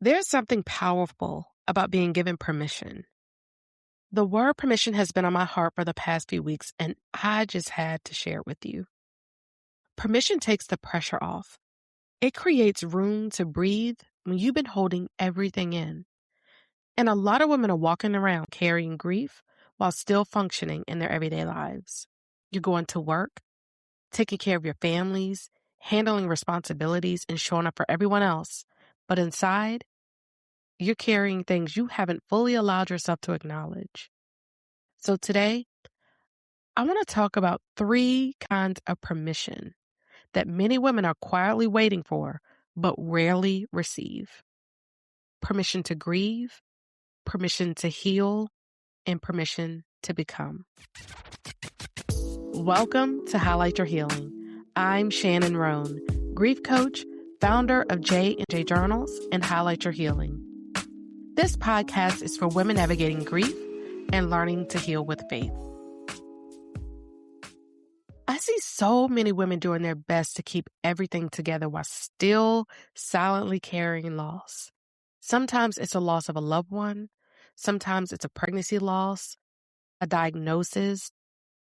There's something powerful about being given permission. The word permission has been on my heart for the past few weeks, and I just had to share it with you. Permission takes the pressure off. It creates room to breathe when you've been holding everything in. And a lot of women are walking around carrying grief while still functioning in their everyday lives. You're going to work, taking care of your families, handling responsibilities, and showing up for everyone else. But inside, you're carrying things you haven't fully allowed yourself to acknowledge. So today, I want to talk about 3 kinds of permission that many women are quietly waiting for, but rarely receive. Permission to grieve, permission to heal, and permission to become. Welcome to Highlight Your Healing. I'm Shannon Roan, grief coach, founder of J&J Journals and Highlight Your Healing. This podcast is for women navigating grief and learning to heal with faith. I see so many women doing their best to keep everything together while still silently carrying loss. Sometimes it's a loss of a loved one. Sometimes it's a pregnancy loss, a diagnosis.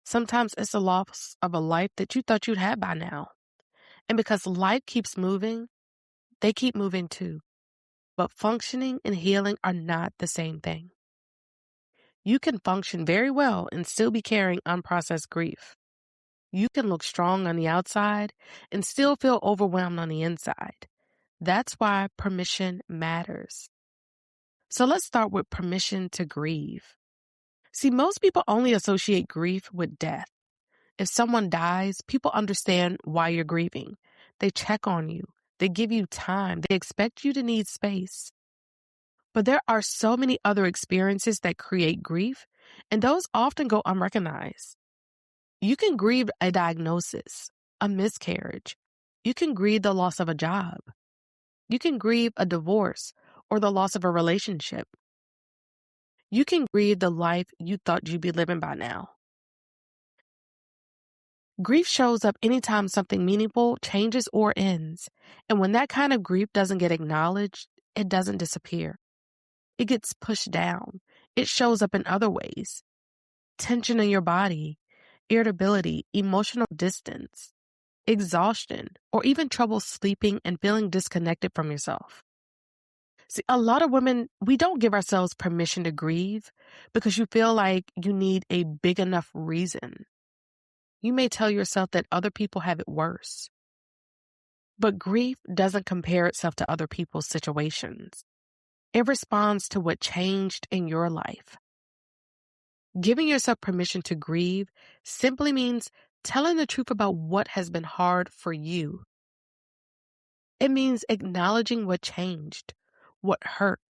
Sometimes it's a loss of a life that you thought you'd had by now. And because life keeps moving, they keep moving too. But functioning and healing are not the same thing. You can function very well and still be carrying unprocessed grief. You can look strong on the outside and still feel overwhelmed on the inside. That's why permission matters. So let's start with permission to grieve. See, most people only associate grief with death. If someone dies, people understand why you're grieving. They check on you. They give you time. They expect you to need space. But there are so many other experiences that create grief, and those often go unrecognized. You can grieve a diagnosis, a miscarriage. You can grieve the loss of a job. You can grieve a divorce or the loss of a relationship. You can grieve the life you thought you'd be living by now. Grief shows up anytime something meaningful changes or ends. And when that kind of grief doesn't get acknowledged, it doesn't disappear. It gets pushed down. It shows up in other ways. Tension in your body, irritability, emotional distance, exhaustion, or even trouble sleeping and feeling disconnected from yourself. See, a lot of women, we don't give ourselves permission to grieve because you feel like you need a big enough reason. You may tell yourself that other people have it worse. But grief doesn't compare itself to other people's situations. It responds to what changed in your life. Giving yourself permission to grieve simply means telling the truth about what has been hard for you. It means acknowledging what changed, what hurt,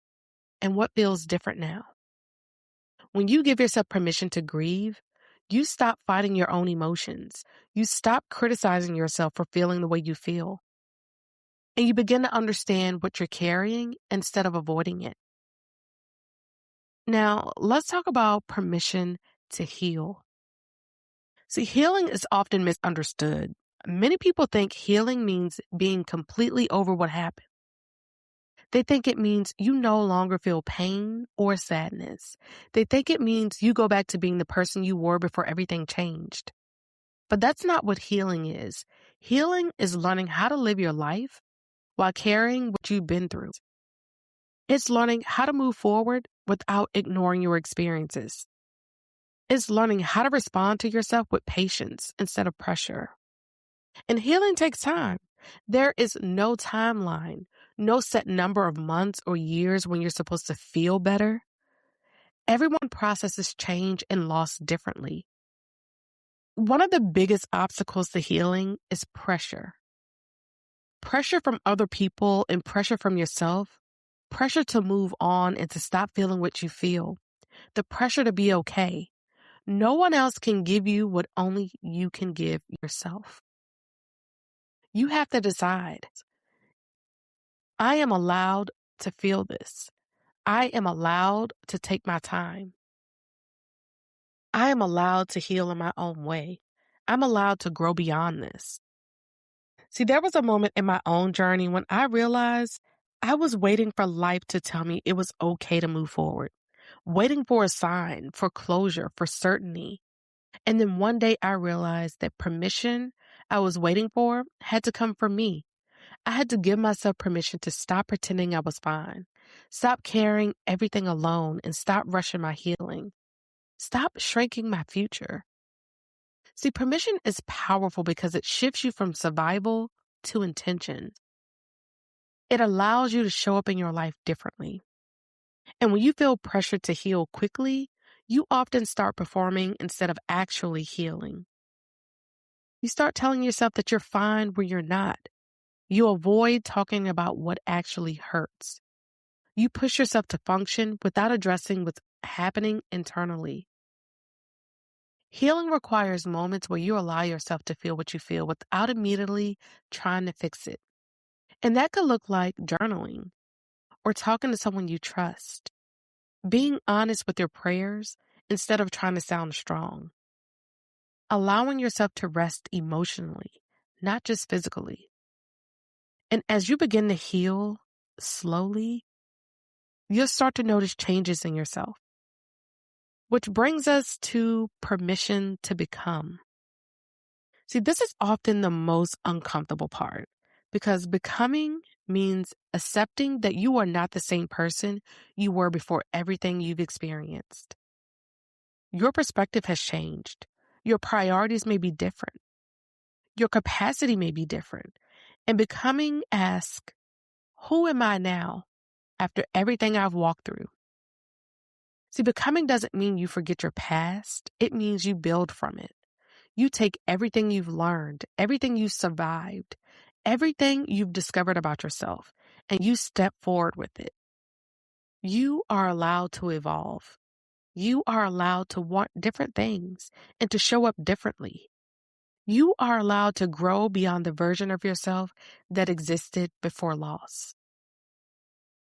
and what feels different now. When you give yourself permission to grieve, you stop fighting your own emotions. You stop criticizing yourself for feeling the way you feel. And you begin to understand what you're carrying instead of avoiding it. Now, let's talk about permission to heal. See, healing is often misunderstood. Many people think healing means being completely over what happened. They think it means you no longer feel pain or sadness. They think it means you go back to being the person you were before everything changed. But that's not what healing is. Healing is learning how to live your life while carrying what you've been through. It's learning how to move forward without ignoring your experiences. It's learning how to respond to yourself with patience instead of pressure. And healing takes time. There is no timeline, no set number of months or years when you're supposed to feel better. Everyone processes change and loss differently. One of the biggest obstacles to healing is pressure. Pressure from other people and pressure from yourself. Pressure to move on and to stop feeling what you feel. The pressure to be okay. No one else can give you what only you can give yourself. You have to decide, I am allowed to feel this. I am allowed to take my time. I am allowed to heal in my own way. I'm allowed to grow beyond this. See, there was a moment in my own journey when I realized I was waiting for life to tell me it was okay to move forward, waiting for a sign, for closure, for certainty. And then one day I realized that permission I was waiting for had to come from me. I had to give myself permission to stop pretending I was fine, stop carrying everything alone, and stop rushing my healing, stop shrinking my future. See, permission is powerful because it shifts you from survival to intention. It allows you to show up in your life differently. And when you feel pressured to heal quickly, you often start performing instead of actually healing. You start telling yourself that you're fine when you're not. You avoid talking about what actually hurts. You push yourself to function without addressing what's happening internally. Healing requires moments where you allow yourself to feel what you feel without immediately trying to fix it. And that could look like journaling or talking to someone you trust, being honest with your prayers instead of trying to sound strong, allowing yourself to rest emotionally, not just physically. And as you begin to heal slowly, you'll start to notice changes in yourself, which brings us to permission to become. See, this is often the most uncomfortable part because becoming means accepting that you are not the same person you were before everything you've experienced. Your perspective has changed. Your priorities may be different. Your capacity may be different. And becoming asks, who am I now after everything I've walked through? See, becoming doesn't mean you forget your past. It means you build from it. You take everything you've learned, everything you've survived, everything you've discovered about yourself, and you step forward with it. You are allowed to evolve. You are allowed to want different things and to show up differently. You are allowed to grow beyond the version of yourself that existed before loss.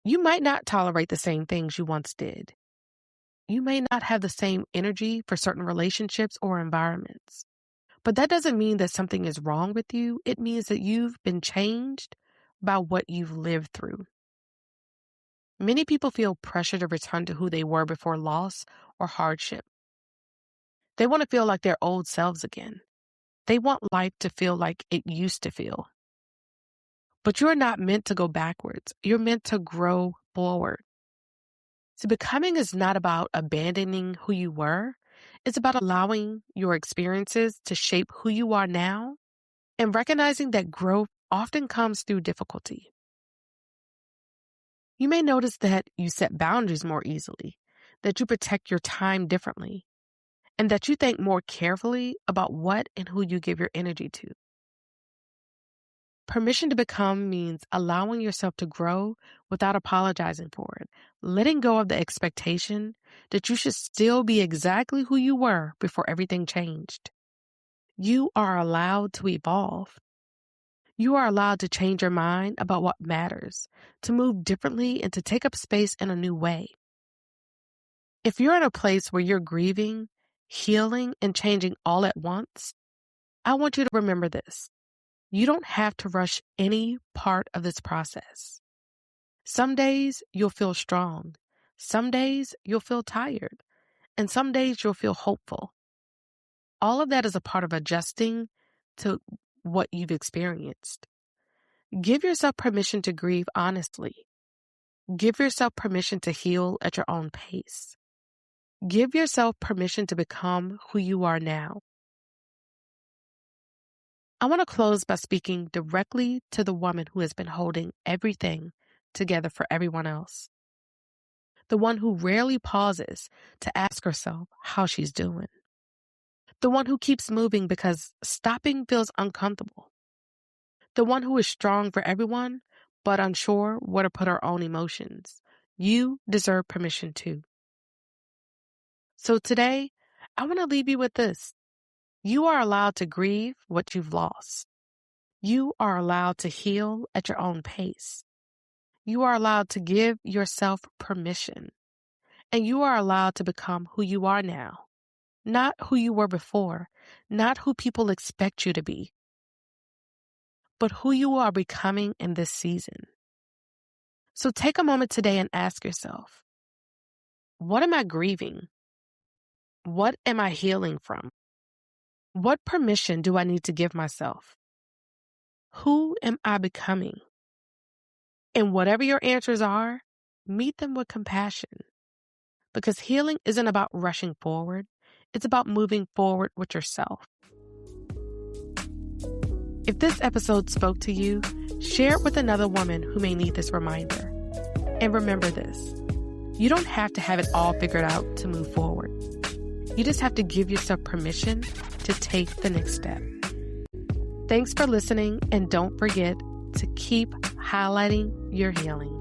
You might not tolerate the same things you once did. You may not have the same energy for certain relationships or environments. But that doesn't mean that something is wrong with you. It means that you've been changed by what you've lived through. Many people feel pressure to return to who they were before loss or hardship. They want to feel like their old selves again. They want life to feel like it used to feel. But you're not meant to go backwards. You're meant to grow forward. So becoming is not about abandoning who you were. It's about allowing your experiences to shape who you are now and recognizing that growth often comes through difficulty. You may notice that you set boundaries more easily, that you protect your time differently, and that you think more carefully about what and who you give your energy to. Permission to become means allowing yourself to grow without apologizing for it, letting go of the expectation that you should still be exactly who you were before everything changed. You are allowed to evolve. You are allowed to change your mind about what matters, to move differently, and to take up space in a new way. If you're in a place where you're grieving, healing, and changing all at once, I want you to remember this. You don't have to rush any part of this process. Some days you'll feel strong. Some days you'll feel tired. And some days you'll feel hopeful. All of that is a part of adjusting to what you've experienced. Give yourself permission to grieve honestly. Give yourself permission to heal at your own pace. Give yourself permission to become who you are now. I want to close by speaking directly to the woman who has been holding everything together for everyone else. The one who rarely pauses to ask herself how she's doing. The one who keeps moving because stopping feels uncomfortable. The one who is strong for everyone, but unsure where to put her own emotions. You deserve permission too. So today, I want to leave you with this. You are allowed to grieve what you've lost. You are allowed to heal at your own pace. You are allowed to give yourself permission. And you are allowed to become who you are now. Not who you were before. Not who people expect you to be. But who you are becoming in this season. So take a moment today and ask yourself, what am I grieving? What am I healing from? What permission do I need to give myself? Who am I becoming? And whatever your answers are, meet them with compassion. Because healing isn't about rushing forward. It's about moving forward with yourself. If this episode spoke to you, share it with another woman who may need this reminder. And remember this, you don't have to have it all figured out to move forward. You just have to give yourself permission to take the next step. Thanks for listening, and don't forget to keep highlighting your healing.